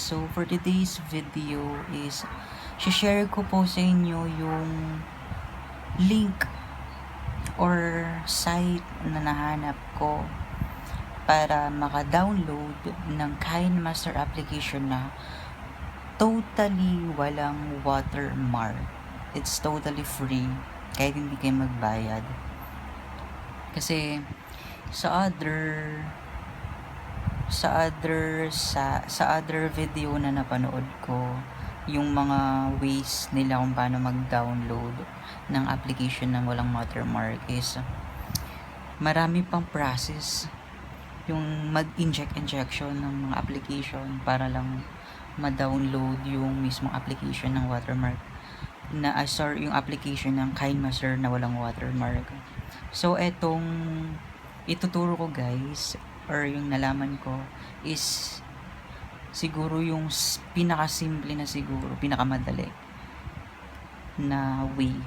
So for today's video is share ko po sa inyo yung link or site na nahanap ko para maka-download ng Kinemaster application na totally walang watermark. It's totally free kahit hindi kayo magbayad. Kasi sa other video na napanood ko, yung mga ways nila kung paano mag-download ng application ng walang watermark is marami pang process yung injection ng mga application para lang ma-download yung mismong application ng watermark yung application ng Kinemaster na walang watermark. So etong ituturo ko guys, or yung nalaman ko is siguro yung pinakasimple na siguro, pinakamadali na way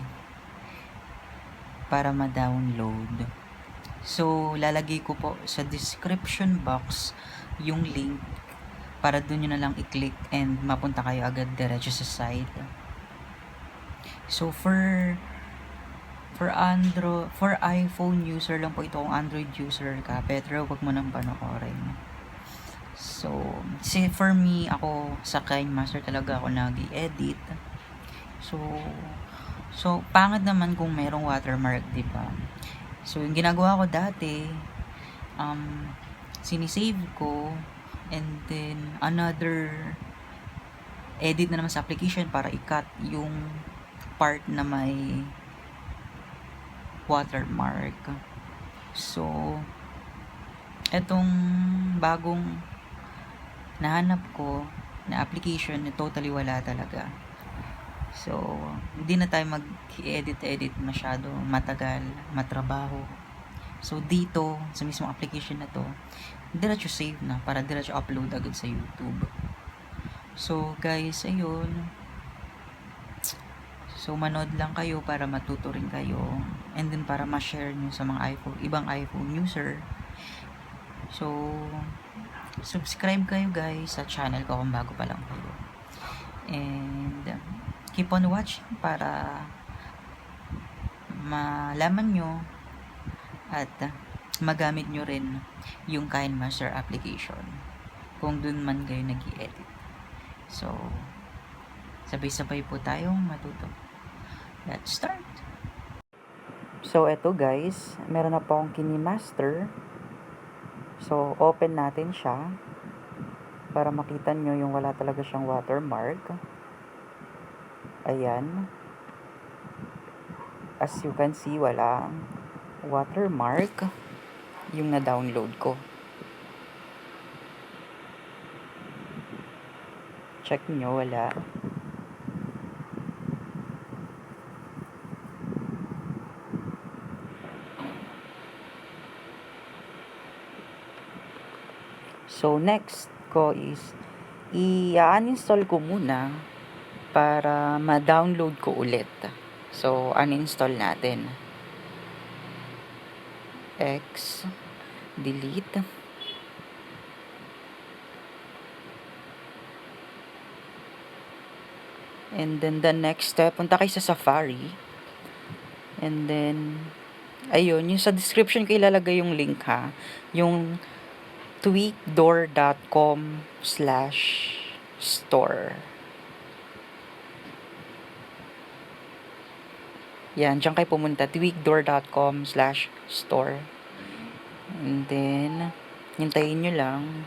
para ma-download. So lalagay ko po sa description box yung link para doon nyo na lang i-click and mapunta kayo agad diretso sa site. So for iPhone user lang po ito. Kung Android user ka, pero wag mo nang panoorin. So for me, ako sa Kinemaster talaga ako nag-edit. So pangit naman kung merong watermark, di ba? So yung ginagawa ko dati, sinisave ko and then another edit na naman sa application para i-cut yung part na may watermark. So etong bagong nahanap ko na application na totally wala talaga. So hindi na tayo mag-edit masyado, matagal, matrabaho. So dito sa mismong application na to, diretso save na para diretso upload agad sa YouTube. So guys, ayun. So manood lang kayo para matuto rin kayo and then para ma-share nyo sa mga ibang iPhone user. So subscribe kayo guys sa channel ko kung bago pa lang kayo. And keep on watching para malaman nyo at magamit nyo rin yung Kinemaster application kung dun man kayo nag-i-edit. So sabay-sabay po tayong matuto. Let's start! So eto guys, meron na po akong Kinemaster. So open natin siya para makita nyo yung wala talaga siyang watermark. Ayan. As you can see, wala watermark yung na-download ko. Check nyo, wala. So next ko is i-uninstall ko muna para ma-download ko ulit. So uninstall natin. X delete. And then the next step, punta kayo sa Safari. And then ayun, yung sa description ko ilalagay yung link ha. Yung tweakdoor.com/store. Yan, dyan kayo pumunta. tweakdoor.com/store. And then, hintayin nyo lang.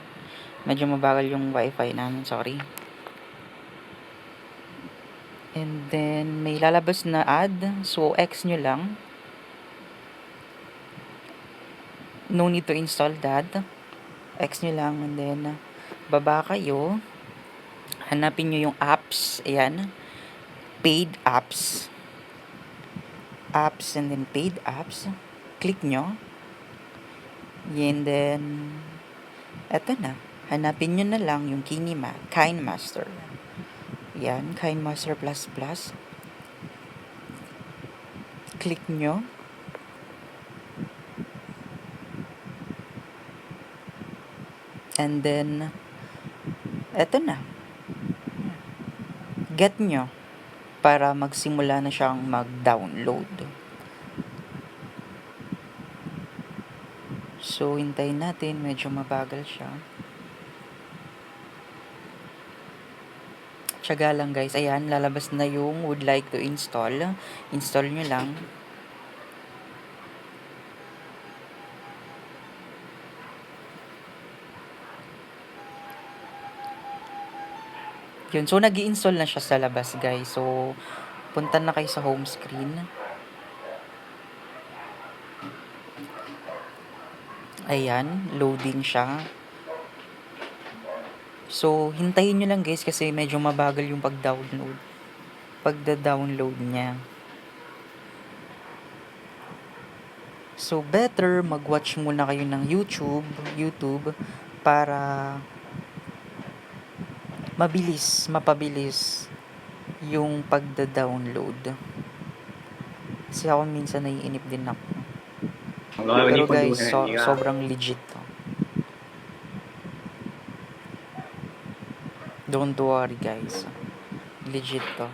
Medyo mabagal yung wifi namin, sorry. And then, may lalabas na ad. So, X nyo lang. No need to install that. X nyo lang. And then, baba kayo. Hanapin nyo yung apps. Ayan. Paid apps. Apps and then paid apps. Click nyo. And then, eto na. Hanapin nyo na lang yung Kinemaster. Yan, Kinemaster++. Click nyo. And then, eto na. Get nyo para magsimula na siyang mag-download. So, hintayin natin. Medyo mabagal siya. Tiyaga lang guys. Ayan, lalabas na yung would like to install. Install nyo lang. Yun. So, nag-i-install na siya sa labas, guys. So, punta na kayo sa home screen. Ayan, loading siya. So, hintayin nyo lang, guys, kasi medyo mabagal yung pag-download. Pagda-download niya. So, better mag-watch muna kayo ng YouTube, para mapabilis yung pagda-download. Kasi ako minsan naiinip din ako. Pero guys, sobrang legit to. Don't worry guys. Legit to.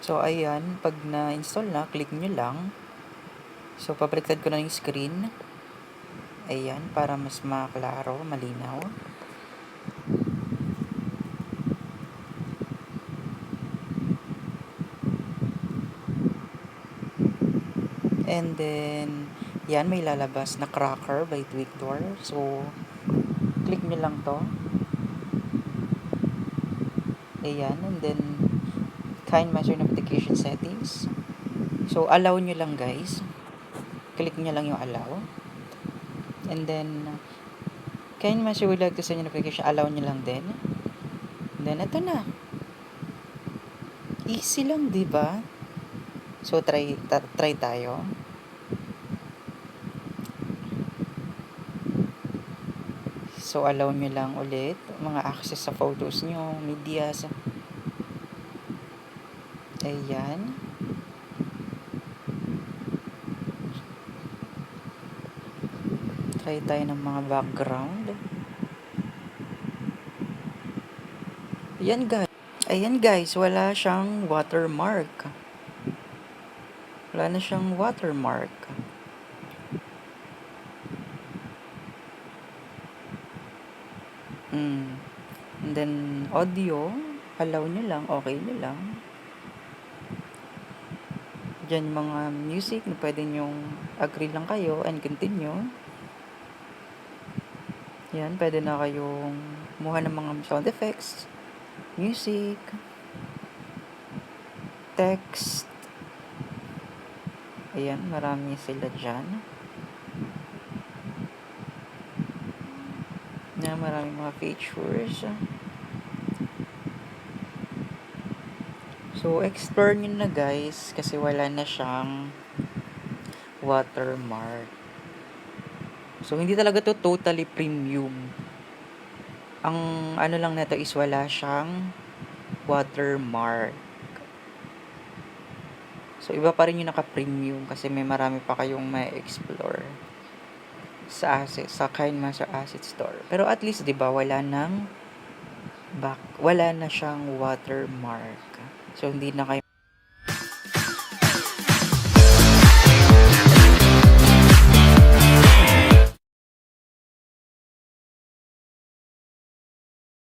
So, ayan, pag na-install na, click nyo lang. So, pabaliktad ko na yung screen. Ayan, para mas maklaro, malinaw. And then, yan, may lalabas na Cracker by Victor. So, click nyo lang to. Ayan, and then, Kinemaster notification settings. So, allow nyo lang guys. Click nyo lang yung allow. And then, Kinemaster would like to send notification. Allow nyo lang din. And then, ito na. Easy lang, diba? So, try tayo. So, allow nyo lang ulit. Mga access sa photos nyo, medias. Ayan. Try tayo ng mga background. Ayan guys, wala siyang watermark. Wala na siyang watermark. And then, audio, allow nyo lang, okay nyo lang. Diyan mga music na pwede nyong agree lang kayo and continue. Yan, pwede na kayong kumuha ng mga sound effects, music, text. Ayan, marami sila dyan. Na marami mga features. So, explore nyo na guys, kasi wala na siyang watermark. So, hindi talaga to totally premium. Ang ano lang nito is wala siyang watermark. So, iba pa rin yung naka-premium kasi may marami pa kayong ma-explore sa Kinemaster Asset Store. Pero at least, 'di ba, wala na siyang watermark. So, hindi na kayo